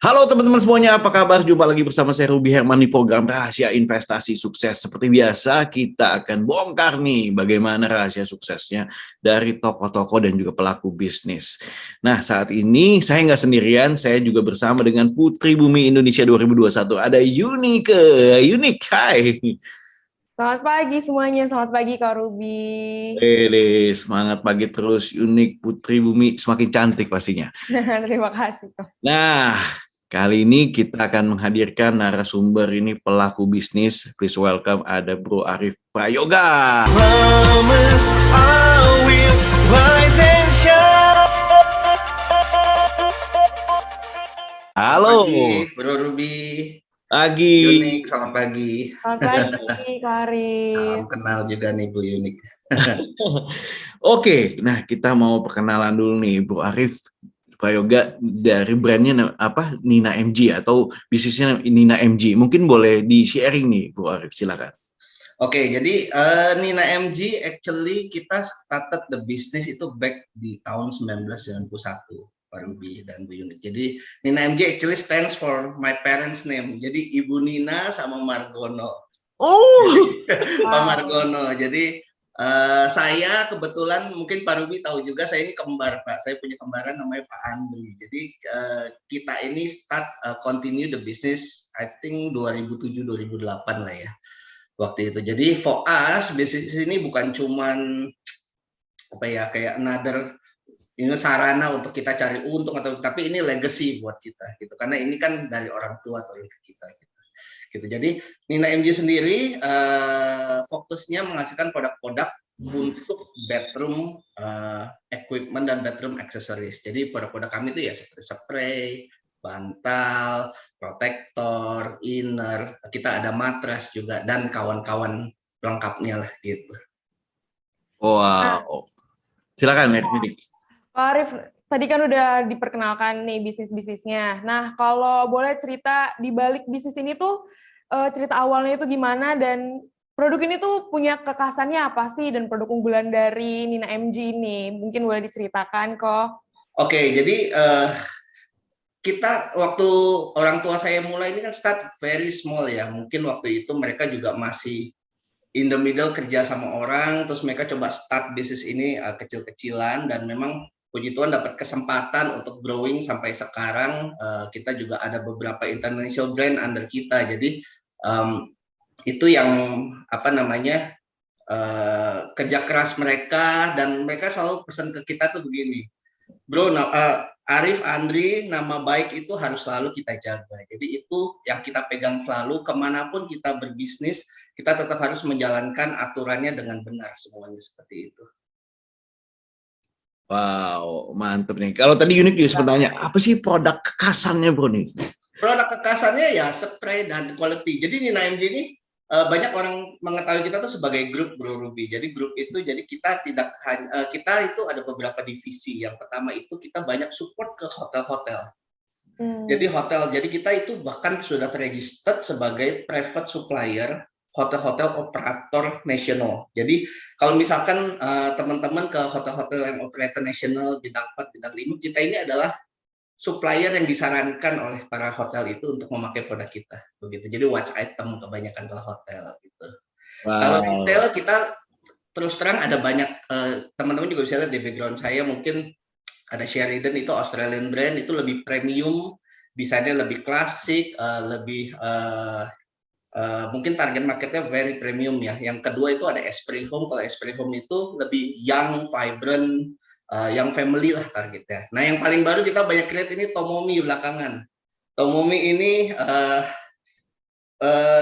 Halo teman-teman semuanya, apa kabar? Jumpa lagi bersama saya Ruby Herman di program Rahasia Investasi Sukses. Seperti biasa, kita akan bongkar nih bagaimana rahasia suksesnya dari tokoh-tokoh dan juga pelaku bisnis. Nah, saat ini saya nggak sendirian, saya juga bersama dengan Putri Bumi Indonesia 2021. Ada Yunike. Yunik, hai. Selamat pagi semuanya, selamat pagi Kak Ruby. Semangat pagi terus, Yunik Putri Bumi semakin cantik pastinya. Terima kasih Kak. Nah, kali ini kita akan menghadirkan narasumber ini pelaku bisnis. Please welcome ada Bro Arif Prayoga. Promise I will rise and shine. Halo. Pagi, Bro Ruby. Pagi. Yunik, selamat pagi. Selamat pagi Kak Arif. Salam kenal juga nih Bu Yunik. Oke, nah kita mau perkenalan dulu nih Bro Arif Prayoga dari brandnya apa? Nina MG atau bisnisnya Nina MG. Mungkin boleh di-sharing nih Bu Arif, silakan. Oke, jadi Nina MG actually kita started the business itu back di tahun 1991, Pak Ruby dan Bu Yunik. Jadi Nina MG actually stands for my parents' name. Jadi Ibu Nina sama Margono. Oh, Pak Margono. Jadi saya kebetulan mungkin Pak Ruby tahu juga saya ini kembar Pak. Saya punya kembaran namanya Pak Andri. Jadi kita ini start continue the business I think 2007-2008 lah ya waktu itu. Jadi for us bisnis ini bukan cuman apa ya kayak another ini sarana untuk kita cari untung atau tapi ini legacy buat kita gitu. Karena ini kan dari orang tua atau ke kita gitu. Jadi Nina MG sendiri fokusnya menghasilkan produk-produk untuk bedroom equipment dan bedroom accessories. Jadi produk-produk kami itu ya seperti spray, bantal, protektor, inner, kita ada matras juga dan kawan-kawan lengkapnya lah gitu. wow. Silakan ya. Kak Arif, tadi kan udah diperkenalkan nih bisnis-bisnisnya. Nah, kalau boleh cerita di balik bisnis ini tuh cerita awalnya itu gimana dan produk ini tuh punya kekhasannya apa sih dan produk unggulan dari Nina MG ini? Mungkin boleh diceritakan kok. Oke, jadi kita waktu orang tua saya mulai ini kan start very small ya. Mungkin waktu itu mereka juga masih in the middle kerja sama orang, terus mereka coba start bisnis ini kecil-kecilan dan memang puji Tuhan dapat kesempatan untuk growing sampai sekarang. Kita juga ada beberapa international brand under kita. Jadi itu yang apa namanya kerja keras mereka dan mereka selalu pesan ke kita tuh begini, Bro, Arif Andri nama baik itu harus selalu kita jaga. Jadi itu yang kita pegang selalu kemanapun kita berbisnis, kita tetap harus menjalankan aturannya dengan benar semuanya seperti itu. Wow, mantep nih. Kalau tadi Unik juga sempat tanya, apa sih produk kekhasannya Bro nih? Produk kekhasannya ya spray dan quality. Jadi Nina MG ini banyak orang mengetahui kita tuh sebagai grup Bro Ruby. Jadi grup itu jadi kita tidak hanya kita itu ada beberapa divisi. Yang pertama itu kita banyak support ke hotel-hotel. Jadi hotel, jadi kita itu bahkan sudah terregistered sebagai private supplier hotel-hotel operator nasional. Jadi kalau misalkan teman-teman ke hotel-hotel yang operator nasional bintang 4, bintang 5, kita ini adalah supplier yang disarankan oleh para hotel itu untuk memakai produk kita, begitu. Jadi watch item kebanyakan kalau hotel gitu. Wow. Kalau retail kita terus terang ada banyak teman-teman juga bisa lihat di background saya mungkin ada Sheridan itu Australian brand itu lebih premium, desainnya lebih klasik, lebih mungkin target marketnya very premium ya. Yang kedua itu ada Esprit Home. Kalau Esprit Home itu lebih young, vibrant, yang family lah targetnya. Nah yang paling baru kita banyak lihat ini Tomomi belakangan. Tomomi ini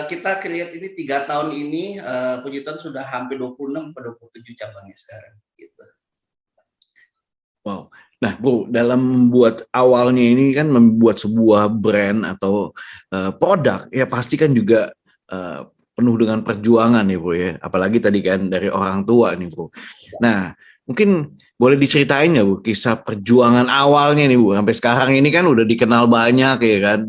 kita create ini 3 tahun ini, puji Tuhan sudah hampir 26 atau 27 cabangnya sekarang. Gitu. Wow. Nah, Bro, dalam membuat awalnya ini kan membuat sebuah brand atau produk, ya pasti kan juga penuh dengan perjuangan ya, Bro ya. Apalagi tadi kan dari orang tua nih, Bro. Nah, mungkin boleh diceritain ya, Bu, kisah perjuangan awalnya nih, Bu. Sampai sekarang ini kan udah dikenal banyak ya kan.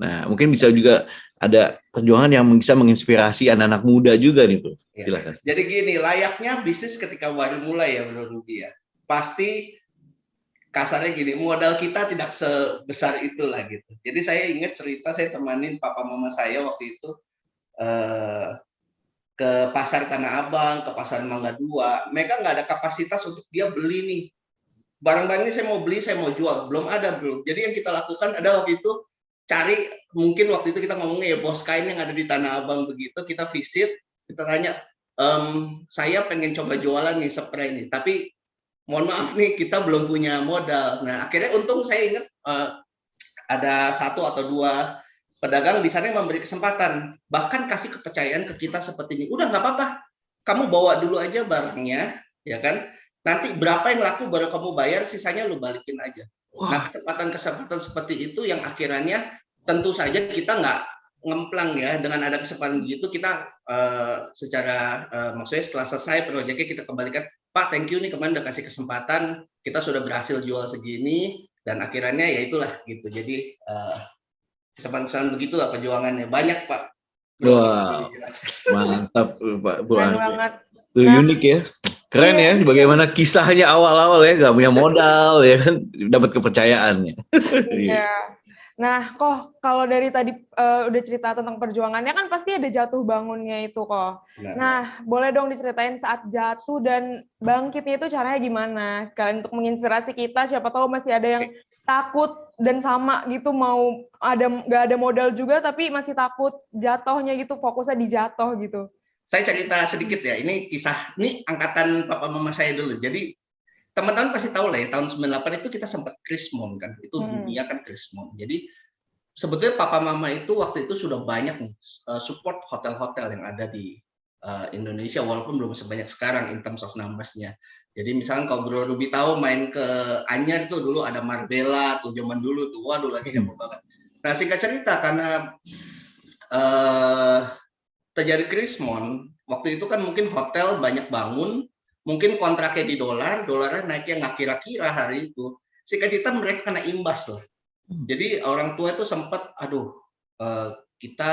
Nah, mungkin bisa juga ada perjuangan yang bisa menginspirasi anak-anak muda juga nih, Bu. Silakan. Jadi gini, layaknya bisnis ketika baru mulai ya, Bro Ruby ya. Pasti kasarnya gini, modal kita tidak sebesar itulah gitu. Jadi saya ingat cerita saya temanin papa mama saya waktu itu eh, ke pasar Tanah Abang, ke pasar Mangga Dua. Mereka nggak ada kapasitas untuk dia beli nih. Barang-barangnya saya mau beli, saya mau jual. Belum ada, bro. Jadi yang kita lakukan ada waktu itu cari, mungkin waktu itu kita ngomongnya ya bos kain yang ada di Tanah Abang begitu, kita visit, kita tanya, saya pengen coba jualan nih spray nih, tapi mohon maaf nih kita belum punya modal. Nah akhirnya untung saya ingat ada satu atau dua pedagang di sana yang memberi kesempatan, bahkan kasih kepercayaan ke kita seperti ini. Udah nggak apa-apa, kamu bawa dulu aja barangnya, ya kan? Nanti berapa yang laku baru kamu bayar, sisanya lu balikin aja. Nah kesempatan-kesempatan seperti itu yang akhirnya tentu saja kita nggak ngemplang ya, dengan ada kesempatan begitu kita secara maksudnya setelah selesai proyeknya kita kembalikan, Pak thank you nih kemarin udah kasih kesempatan, kita sudah berhasil jual segini, dan akhirnya ya itulah gitu. Jadi kesempatan begitulah perjuangannya, banyak Pak. Wah, mantap Pak Bro. Keren banget. Itu unik ya. Keren ya, bagaimana kisahnya awal-awal ya, nggak punya modal ya kan, dapat kepercayaannya. Iya. Nah, kok kalau dari tadi udah cerita tentang perjuangannya kan pasti ada jatuh bangunnya itu kok. Nah, boleh dong diceritain saat jatuh dan bangkitnya itu caranya gimana? Sekalian untuk menginspirasi kita, siapa tahu masih ada yang takut dan sama gitu mau nggak ada modal juga tapi masih takut jatuhnya gitu, fokusnya di jatuh gitu. Saya cerita sedikit ya, ini kisah, ini angkatan papa mama saya dulu. Jadi teman-teman pasti tahu lah ya, tahun 98 itu kita sempat krismon kan, itu dunia kan krismon. Jadi sebetulnya papa mama itu waktu itu sudah banyak nih support hotel-hotel yang ada di Indonesia, walaupun belum sebanyak sekarang in terms of numbers-nya. Jadi misalnya kalau Bro Ruby tahu main ke Anyar tuh dulu ada Marbella tuh zaman dulu tuh, waduh lagi heboh banget. Nah singkat cerita karena terjadi krismon, waktu itu kan mungkin hotel banyak bangun, mungkin kontraknya di dolarnya naiknya nggak kira-kira hari itu. Singkat cerita mereka kena imbas lah. Jadi orang tua itu sempat, kita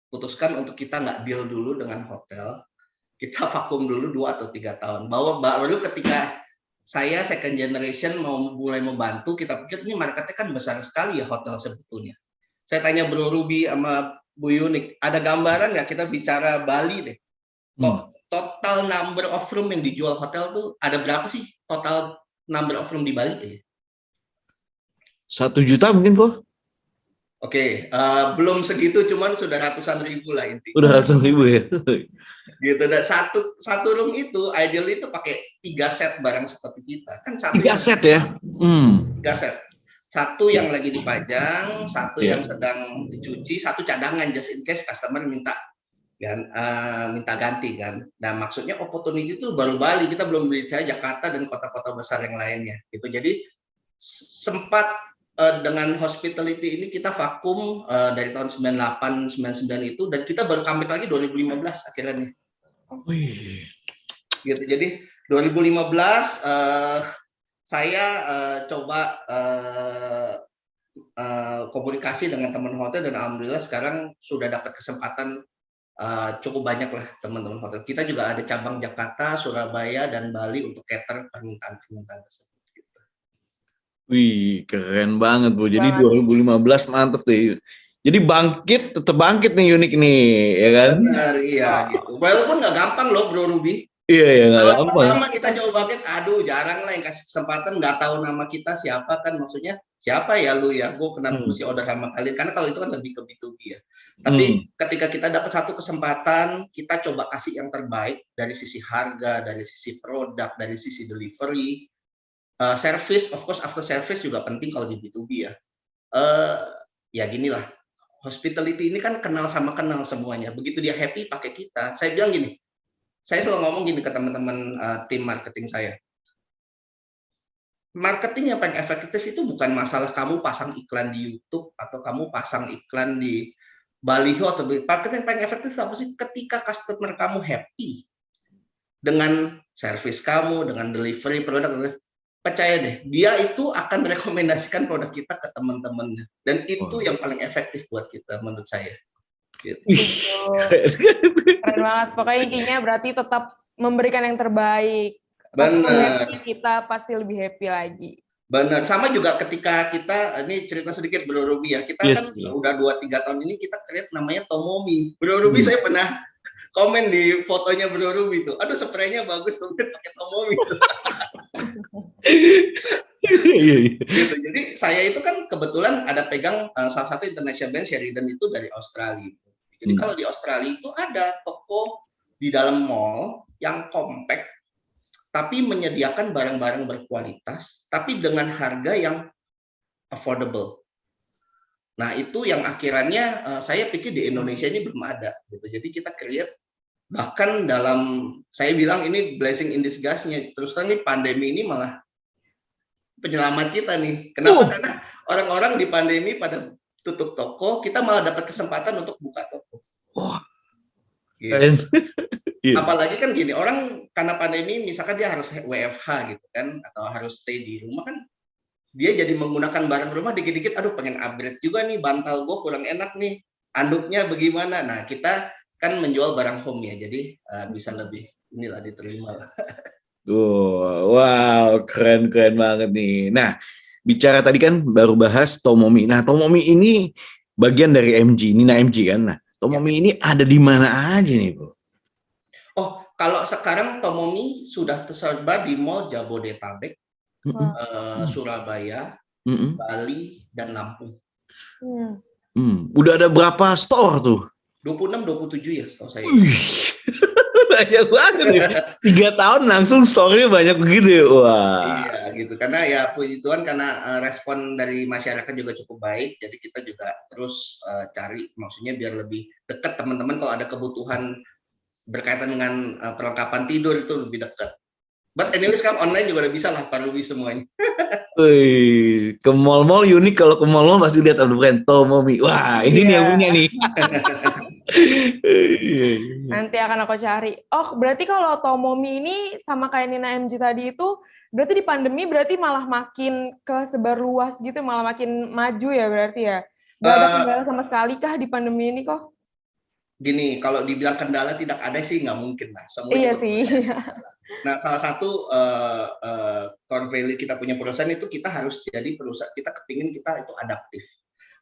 putuskan untuk kita nggak deal dulu dengan hotel, kita vakum dulu 2 atau 3 tahun. Baru ketika saya second generation mau mulai membantu, kita pikir ini marketnya kan besar sekali ya hotel sebetulnya. Saya tanya Bro Ruby sama Bu Yunik, ada gambaran nggak kita bicara Bali deh? Total number of room yang dijual hotel tuh ada berapa sih total number of room di Bali tuh ya? 1 juta mungkin kok? Oke, belum segitu, cuman sudah ratusan ribu lah intinya. Udah ratusan ribu ya? Gitu, dan satu room itu ideal itu pakai 3 set barang seperti kita. Kan 3 set ya? 3 set. Satu yang lagi dipajang, satu yang sedang dicuci, satu cadangan just in case customer minta kan, minta ganti kan. Nah maksudnya opportunity itu baru Bali, kita belum bicara Jakarta dan kota-kota besar yang lainnya. Gitu. Jadi sempat dengan hospitality ini kita vakum dari tahun 98, 99 itu, dan kita baru comeback lagi 2015 akhirnya nih. Gitu. Jadi 2015 saya coba komunikasi dengan teman hotel, dan alhamdulillah sekarang sudah dapat kesempatan cukup banyak lah teman-teman hotel. Kita juga ada cabang Jakarta, Surabaya, dan Bali untuk cater permintaan-permintaan tersebut. Gitu. Wih, keren banget Bu. Jadi 2015 mantep tuh. Jadi tetap bangkit nih Unik nih, ya kan? Benar, iya gitu. Walaupun nggak gampang loh Bro Ruby. Iya, nggak gampang. Pertama kita coba bangkit, jarang lah yang kasih kesempatan, nggak tahu nama kita siapa kan, maksudnya siapa ya lu ya, gue kenapa mesti order sama kalian, karena kalau itu kan lebih ke B2B ya. Tapi ketika kita dapat satu kesempatan, kita coba kasih yang terbaik dari sisi harga, dari sisi produk, dari sisi delivery, service, of course after service juga penting kalau di B2B ya. Ya ginilah, hospitality ini kan kenal sama kenal semuanya. Begitu dia happy pakai kita, saya bilang gini, saya selalu ngomong gini ke teman-teman tim marketing saya. Marketing yang paling efektif itu bukan masalah kamu pasang iklan di YouTube atau kamu pasang iklan di baliho atau marketing yang paling efektif apa sih? Ketika customer kamu happy dengan service kamu, dengan delivery produk, percaya deh, dia itu akan merekomendasikan produk kita ke teman-temannya, dan itu yang paling efektif buat kita menurut saya. Gitu. Keren banget. Pokoknya intinya berarti tetap memberikan yang terbaik. Customer Benar. happy, kita pasti lebih happy lagi. Benar, sama juga ketika kita, ini cerita sedikit Bro Ruby ya, kita kan udah 2-3 tahun ini kita create namanya Tomomi. Bro Ruby saya pernah komen di fotonya Bro Ruby tuh, aduh spraynya bagus tuh pakai Tomomi tuh. Gitu. Jadi saya itu kan kebetulan ada pegang salah satu international brand Sheridan itu dari Australia. Jadi kalau di Australia itu ada toko di dalam mall yang compact, tapi menyediakan barang-barang berkualitas, tapi dengan harga yang affordable. Nah, itu yang akhirnya saya pikir di Indonesia ini belum ada. Gitu. Jadi kita create, bahkan dalam, saya bilang ini blessing in disguise-nya. Terus terang nih pandemi ini malah penyelamat kita nih. Kenapa? Karena orang-orang di pandemi pada tutup toko, kita malah dapat kesempatan untuk buka toko. Gitu. Apalagi kan gini, orang karena pandemi misalkan dia harus WFH gitu kan, atau harus stay di rumah kan, dia jadi menggunakan barang rumah dikit-dikit, aduh pengen upgrade juga nih, bantal gue kurang enak nih, anduknya bagaimana. Nah kita kan menjual barang home ya, jadi bisa lebih inilah diterima lah. Wow, keren banget nih. Nah, bicara tadi kan baru bahas Tomomi. Nah, Tomomi ini bagian dari MG, Nina MG kan. Nah, Tomomi ini ada di mana aja nih, Bro? Oh, kalau sekarang Tomomi sudah tersebar di Mall Jabodetabek, Surabaya, Bali, dan Lampung. Udah ada berapa store tuh? 26-27 ya setahu saya. Banyak banget ya. 3 tahun langsung store-nya banyak begitu ya. Wah. Iya gitu, karena ya puji Tuhan karena respon dari masyarakat juga cukup baik, jadi kita juga terus cari, maksudnya biar lebih dekat teman-teman kalau ada kebutuhan berkaitan dengan perlengkapan tidur itu lebih dekat. But anyway sekarang online juga udah bisa lah Pak Ruby semuanya. Ke mall-mall unik, kalau ke mall-mall pasti lihat ada brand Tomomi. Wah, ini nih yang punya nih. Nanti akan aku cari. Oh, berarti kalau Tomomi ini sama kayak Nina MG tadi itu, berarti di pandemi berarti malah makin kesebar luas gitu, malah makin maju ya berarti ya? Gak ada kendala sama sekali kah di pandemi ini kok? Gini, kalau dibilang kendala tidak ada sih nggak mungkin lah. Semua iya sih. Nah, salah satu core value kita punya perusahaan itu kita harus jadi perusahaan, kita kepingin kita itu adaptif.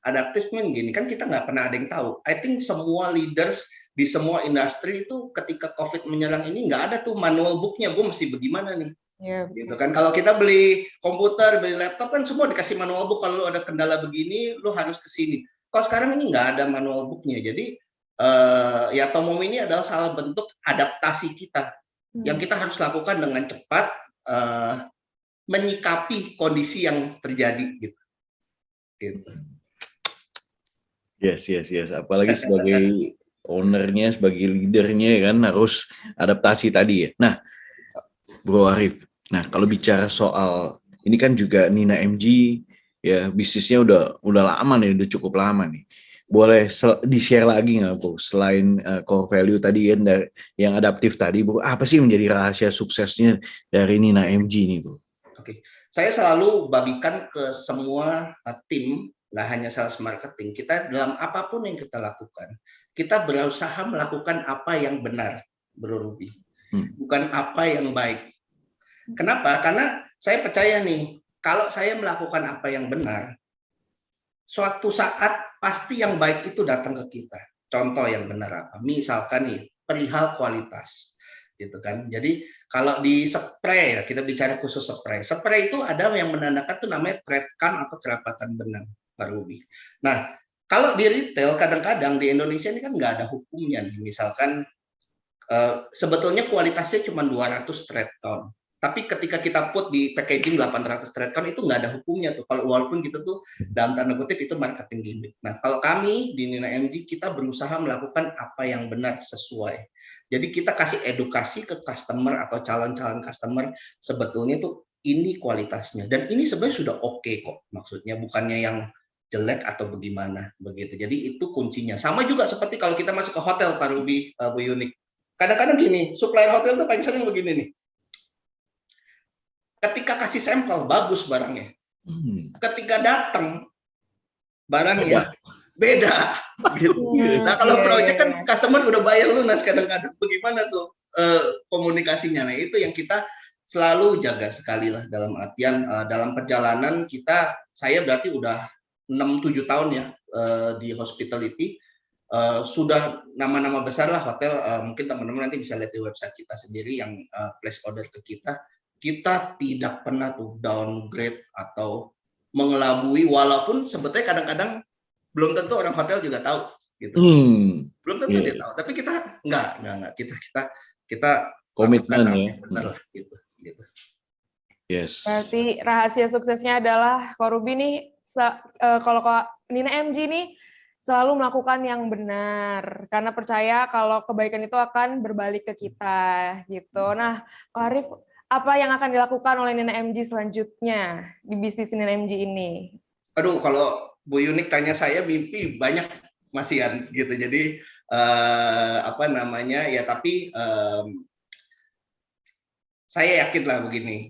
Adaptif mean gini, kan kita nggak pernah ada yang tahu. I think semua leaders di semua industri itu ketika COVID menyerang ini nggak ada tuh manual booknya, gue mesti bagaimana nih. Yeah, gitu kan. Kalau kita beli komputer, beli laptop kan semua dikasih manual book, kalau lu ada kendala begini, lu harus ke sini. Kalau sekarang ini nggak ada manual booknya, jadi ya Tomomi ini adalah salah bentuk adaptasi kita yang kita harus lakukan dengan cepat menyikapi kondisi yang terjadi gitu. Yes. Apalagi sebagai ownernya, sebagai leadernya kan harus adaptasi tadi ya. Nah, Bro Arif, nah kalau bicara soal ini kan juga Nina MG ya bisnisnya udah lama nih, udah cukup lama nih. Boleh di-share lagi nggak, Bro? Selain core value tadi yang adaptif tadi, Bro, apa sih menjadi rahasia suksesnya dari Nina MG nih, Bro? Oke, saya selalu bagikan ke semua tim, nggak hanya sales marketing, kita dalam apapun yang kita lakukan, kita berusaha melakukan apa yang benar, Bro Ruby, bukan apa yang baik. Kenapa? Karena saya percaya nih, kalau saya melakukan apa yang benar, suatu saat pasti yang baik itu datang ke kita. Contoh yang benar apa? Misalkan nih, perihal kualitas, gitu kan. Jadi kalau di spray, kita bicara khusus spray. Spray itu ada yang menandakan tuh namanya TradeCam atau kerapatan benang, Pak Ruby. Nah, kalau di retail kadang-kadang di Indonesia ini kan nggak ada hukumnya nih. Misalkan sebetulnya kualitasnya cuma 200 trade count. Tapi ketika kita put di packaging 800 trade count itu nggak ada hukumnya tuh. Kalau walaupun gitu tuh dalam tanda kutip itu marketing gimmick. Nah, kalau kami di Nina MG kita berusaha melakukan apa yang benar sesuai. Jadi kita kasih edukasi ke customer atau calon-calon customer sebetulnya tuh ini kualitasnya dan ini sebenarnya sudah oke kok. Maksudnya bukannya yang jelek atau bagaimana begitu. Jadi itu kuncinya. Sama juga seperti kalau kita masuk ke hotel Pak Ruby, Bu Yunik. Kadang-kadang gini, supplier hotel tuh paling sering begini nih. Ketika kasih sampel bagus barangnya, ketika datang barangnya beda, gitu. Nah kalau project kan customer udah bayar lunas kadang-kadang, bagaimana tuh komunikasinya? Nah itu yang kita selalu jaga sekali lah, dalam artian dalam perjalanan kita, saya berarti udah 6-7 tahun ya di hospitality. Sudah nama-nama besar lah hotel, mungkin teman-teman nanti bisa lihat di website kita sendiri yang place order ke kita tidak pernah tuh downgrade atau mengelabui, walaupun sebetulnya kadang-kadang belum tentu orang hotel juga tahu gitu. Belum tentu dia tahu, tapi kita enggak, kita komitmen ya. Benar lah gitu. Yes. Berarti rahasia suksesnya adalah Ko Ruby nih, kalau Nina MG nih selalu melakukan yang benar, karena percaya kalau kebaikan itu akan berbalik ke kita gitu. Nah, Ko Arif, apa yang akan dilakukan oleh Nina MG selanjutnya di bisnis Nina MG ini? Aduh, kalau Bu Yunik tanya saya, mimpi banyak masihan gitu. Jadi tapi saya yakin lah begini,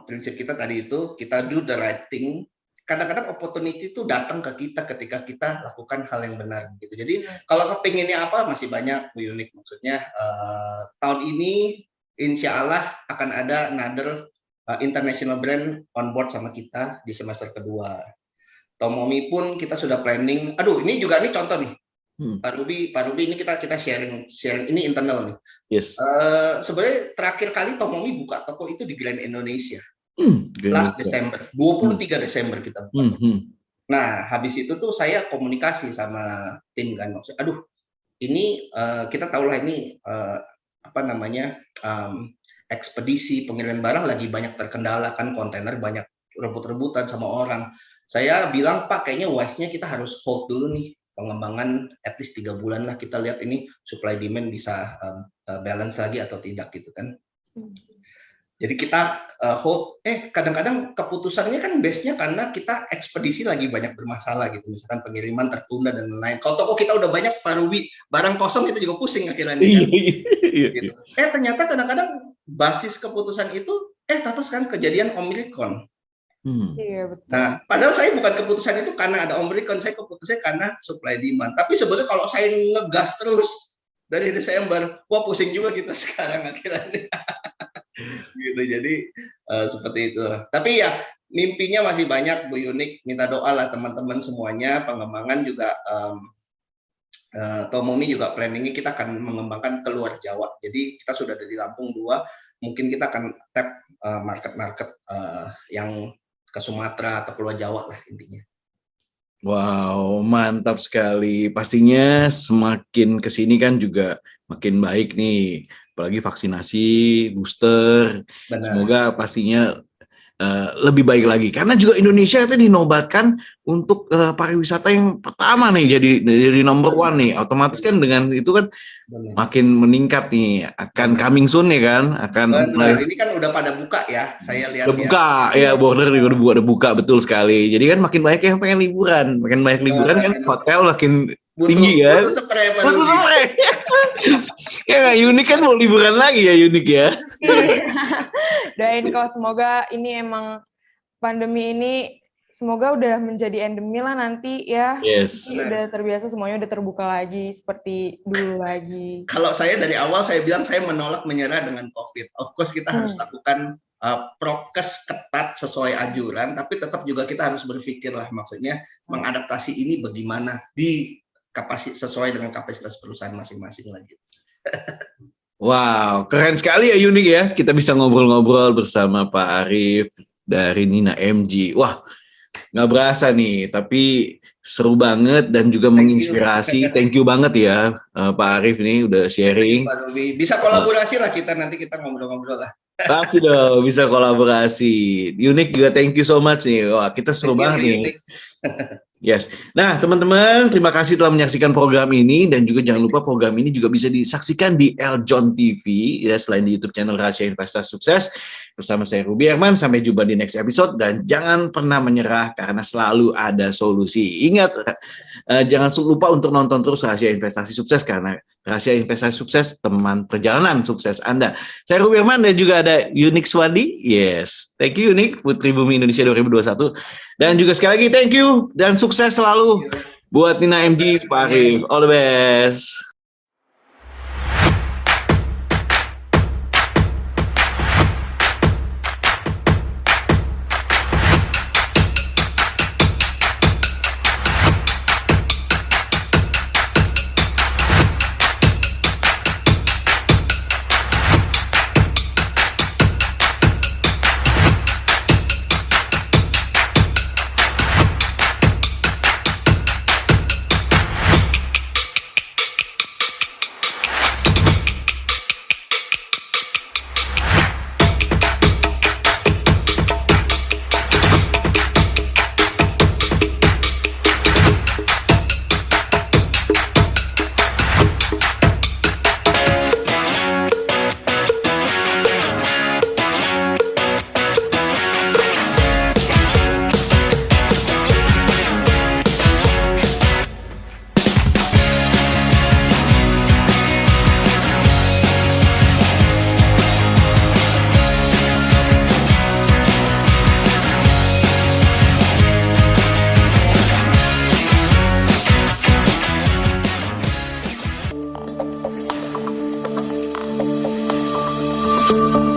prinsip kita tadi itu, kita do the right thing. Kadang-kadang opportunity itu datang ke kita ketika kita lakukan hal yang benar gitu. Jadi kalau kepinginnya apa, masih banyak Bu Yunik. Maksudnya tahun ini insya Allah akan ada another international brand on board sama kita di semester kedua. Tomomi pun kita sudah planning. Aduh, ini contoh nih. Pak Ruby ini kita sharing ini internal nih. Yes. Sebenarnya terakhir kali Tomomi buka toko itu di Grand Indonesia. Last Desember, 23 Desember kita buka. Nah, habis itu tuh saya komunikasi sama tim kan. Maksudnya, aduh, ini kita tahu lah ini ekspedisi pengiriman barang lagi banyak terkendala kan, kontainer banyak rebut-rebutan sama orang. Saya bilang, Pak, kayaknya wise-nya kita harus hold dulu nih pengembangan at least 3 bulan lah, kita lihat ini supply demand bisa balance lagi atau tidak gitu kan. Jadi kita hold, kadang-kadang keputusannya kan base-nya karena kita ekspedisi lagi banyak bermasalah gitu, misalkan pengiriman tertunda dan lain-lain. Kalau toko kita udah banyak, Pak Ruby, barang kosong kita juga pusing akhirnya. Gitu. Ternyata kadang-kadang basis keputusan itu, terus kan kejadian Omicron. Iya, betul. Nah, padahal saya bukan keputusan itu karena ada Omicron, saya keputusannya karena supply demand. Tapi sebetulnya kalau saya ngegas terus dari Desember, wah pusing juga kita sekarang akhirnya. Gitu, jadi seperti itu. Tapi ya mimpinya masih banyak Bu Yunik, minta doa lah teman-teman semuanya. Pengembangan juga Tomomi juga planningnya kita akan mengembangkan keluar Jawa. Jadi kita sudah ada di Lampung 2, mungkin kita akan tap market-market yang ke Sumatera atau Pulau Jawa lah intinya. Wow, mantap sekali. Pastinya semakin kesini kan juga makin baik nih. Apalagi vaksinasi, booster. Benar. Semoga pastinya lebih baik lagi. Karena juga Indonesia itu dinobatkan untuk pariwisata yang pertama nih, jadi number one nih. Otomatis kan dengan itu kan makin meningkat nih. Akan coming soon ya kan? Benar, ini kan udah pada buka ya, saya lihat udah buka, ya border juga udah buka, betul sekali. Jadi kan makin banyak yang pengen liburan. Makin banyak liburan kan hotel makin tinggi kan? Butuh spray. Ya nggak, Yunik kan mau liburan lagi ya, Yunik ya. Doain kok, semoga ini emang pandemi ini semoga udah menjadi endemi lah nanti ya. Yes. Udah terbiasa, semuanya udah terbuka lagi seperti dulu lagi. Kalau saya dari awal saya bilang saya menolak menyerah dengan COVID. Of course kita harus lakukan prokes ketat sesuai anjuran, tapi tetap juga kita harus berpikir lah, maksudnya mengadaptasi ini bagaimana di sesuai dengan kapasitas perusahaan masing-masing lagi. Wow, keren sekali ya Yunik ya. Kita bisa ngobrol-ngobrol bersama Pak Arif dari Nina MG. Wah, nggak berasa nih, tapi seru banget dan juga menginspirasi. Thank you banget ya Pak Arif nih udah sharing. Pak Ruby. Bisa kolaborasi lah kita, nanti kita ngobrol-ngobrol lah. Pasti dong, bisa kolaborasi. Yunik juga thank you so much nih. Wah, kita seru banget nih. Yes. Nah, teman-teman, terima kasih telah menyaksikan program ini, dan juga jangan lupa program ini juga bisa disaksikan di Eljon TV ya, selain di YouTube channel Rahasia Investasi Sukses bersama saya Ruby Herman. Sampai jumpa di next episode, dan jangan pernah menyerah karena selalu ada solusi. Ingat, jangan lupa untuk nonton terus Rahasia Investasi Sukses, karena Rahasia Investasi Sukses teman perjalanan sukses Anda. Saya Ruby Herman dan juga ada Yunik Swandi. Yes. Thank you Yunik, Putri Bumi Indonesia 2021. Dan juga sekali lagi thank you dan sukses selalu buat Nina MG, Pak Arif. All the best. Bu.